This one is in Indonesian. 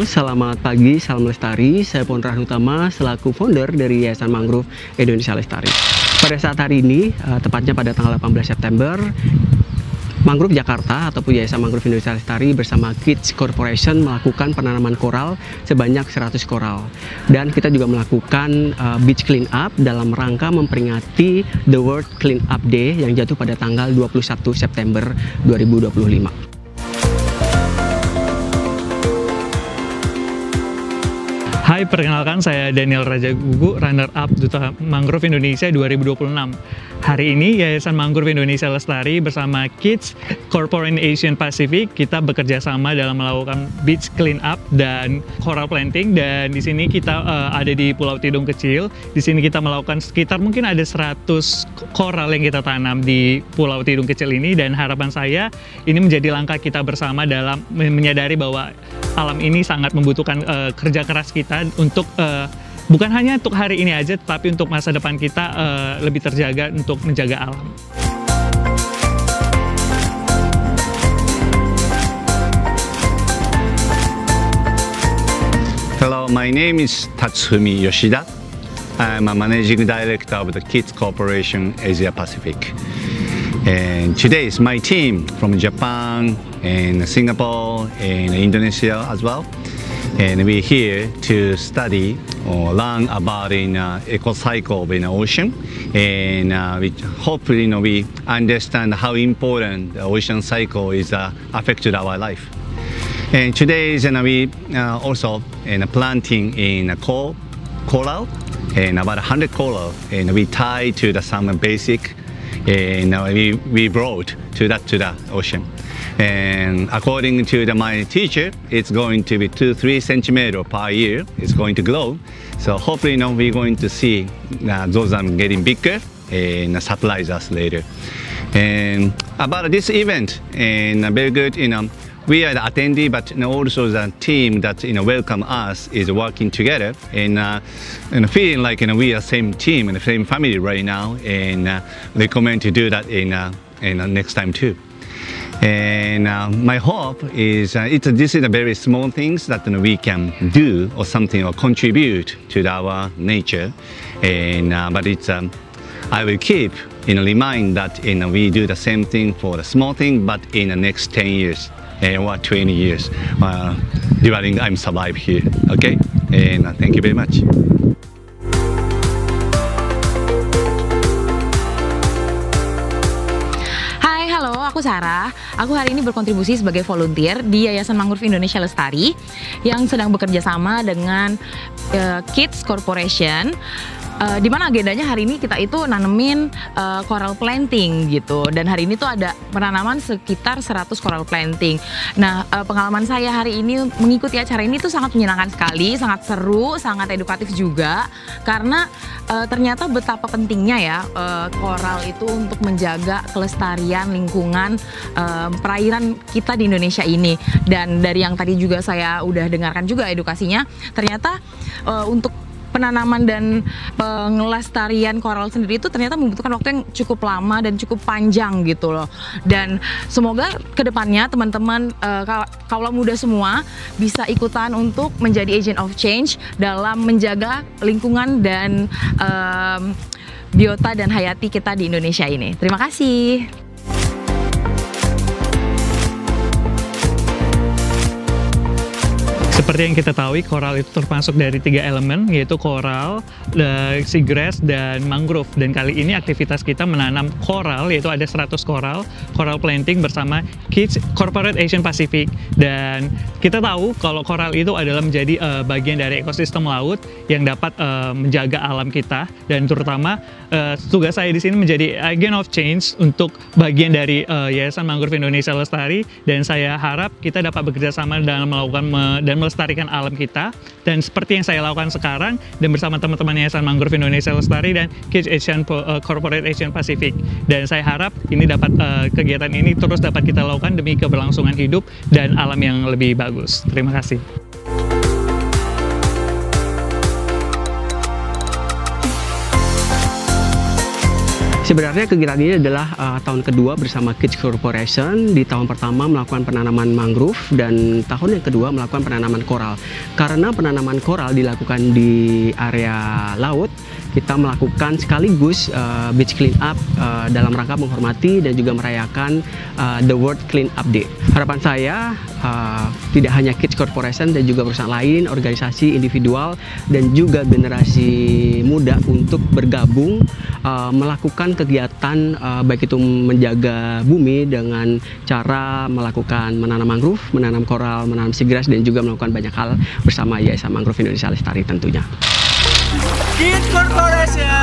Halo, selamat pagi, salam lestari. Saya Pon Rahman Utama selaku founder dari Yayasan Mangrove Indonesia Lestari. Pada saat hari ini, tepatnya pada tanggal 18 September, Mangrove Jakarta ataupun Yayasan Mangrove Indonesia Lestari bersama Kids Corporation melakukan penanaman koral sebanyak 100 koral. Dan kita juga melakukan beach clean up dalam rangka memperingati The World Clean Up Day yang jatuh pada tanggal 21 September 2025. Hai, perkenalkan saya Daniel Raja Gugu, runner-up Duta Mangrove Indonesia 2026. Hari ini Yayasan Mangrove Indonesia Lestari bersama Kids Corporate Asian Pacific kita bekerja sama dalam melakukan beach clean up dan coral planting, dan di sini kita ada di Pulau Tidung Kecil. Di sini kita melakukan sekitar mungkin ada 100 coral yang kita tanam di Pulau Tidung Kecil ini, dan harapan saya ini menjadi langkah kita bersama dalam menyadari bahwa alam ini sangat membutuhkan kerja keras kita untuk bukan hanya untuk hari ini aja, tetapi untuk masa depan kita lebih terjaga untuk menjaga alam. Hello, my name is Tatsumi Yoshida. I'm a managing director of the Kids Corporation Asia Pacific. And today is my team from Japan and Singapore and Indonesia as well. And we're here to study or learn about eco cycle in the ocean. And we hopefully we understand how important the ocean cycle is affected our life. And today is we also planting in coral and about 100 coral, and we tie to the some basic. And we brought to the ocean, and according to my teacher, it's going to be 2-3 centimeters per year. It's going to grow, so hopefully we're going to see those getting bigger and surprise us later. And about this event, and very good, we are the attendee, but also the team that welcome us is working together and feeling like we are same team and the same family right now, and recommend to do that in next time too. And my hope is this is a very small things that we can do or something or contribute to our nature, and but it's I will keep remind that we do the same thing for the small thing, but in the next 10 years. Or 20 years during I'm survive here, okay? And thank you very much. Hai, halo, aku Sarah. Aku hari ini berkontribusi sebagai volunteer di Yayasan Mangrove Indonesia Lestari yang sedang bekerja sama dengan Kids Corporation. Di mana agendanya hari ini kita itu nanemin coral planting gitu, dan hari ini tuh ada penanaman sekitar 100 coral planting. Nah, pengalaman saya hari ini mengikuti acara ini tuh sangat menyenangkan sekali, sangat seru, sangat edukatif juga, karena ternyata betapa pentingnya ya coral itu untuk menjaga kelestarian lingkungan perairan kita di Indonesia ini. Dan dari yang tadi juga saya udah dengarkan juga edukasinya, ternyata untuk penanaman dan pengelestarian koral sendiri itu ternyata membutuhkan waktu yang cukup lama dan cukup panjang gitu loh. Dan semoga kedepannya teman-teman kaula muda semua bisa ikutan untuk menjadi agent of change dalam menjaga lingkungan dan biota dan hayati kita di Indonesia ini. Terima kasih. Seperti yang kita tahu, koral itu termasuk dari 3 elemen, yaitu koral, seagrass, dan mangrove. Dan kali ini aktivitas kita menanam koral, yaitu ada 100 coral planting bersama Kids Corporate Asian Pacific. Dan kita tahu kalau koral itu adalah menjadi bagian dari ekosistem laut yang dapat menjaga alam kita. Dan terutama tugas saya di sini menjadi agent of change untuk bagian dari Yayasan Mangrove Indonesia Lestari. Dan saya harap kita dapat bekerja sama dalam melakukan dan melestarikan alam kita, dan seperti yang saya lakukan sekarang dan bersama teman-teman Yayasan Mangrove Indonesia Lestari dan Kids Corporate Asian Pacific. Dan saya harap ini dapat kegiatan ini terus dapat kita lakukan demi keberlangsungan hidup dan alam yang lebih bagus. Terima kasih. Sebenarnya kegiatan ini adalah tahun kedua bersama Kids Corporation. Di tahun pertama melakukan penanaman mangrove dan tahun yang kedua melakukan penanaman koral. Karena penanaman koral dilakukan di area laut, kita melakukan sekaligus beach clean up dalam rangka menghormati dan juga merayakan The World Clean Up Day. Harapan saya tidak hanya Kids Corporation dan juga perusahaan lain, organisasi, individual, dan juga generasi muda untuk bergabung melakukan kegiatan baik itu menjaga bumi dengan cara melakukan menanam mangrove, menanam koral, menanam seagrass, dan juga melakukan banyak hal bersama Yayasan Mangrove Indonesia Lestari tentunya. Kids Corporation.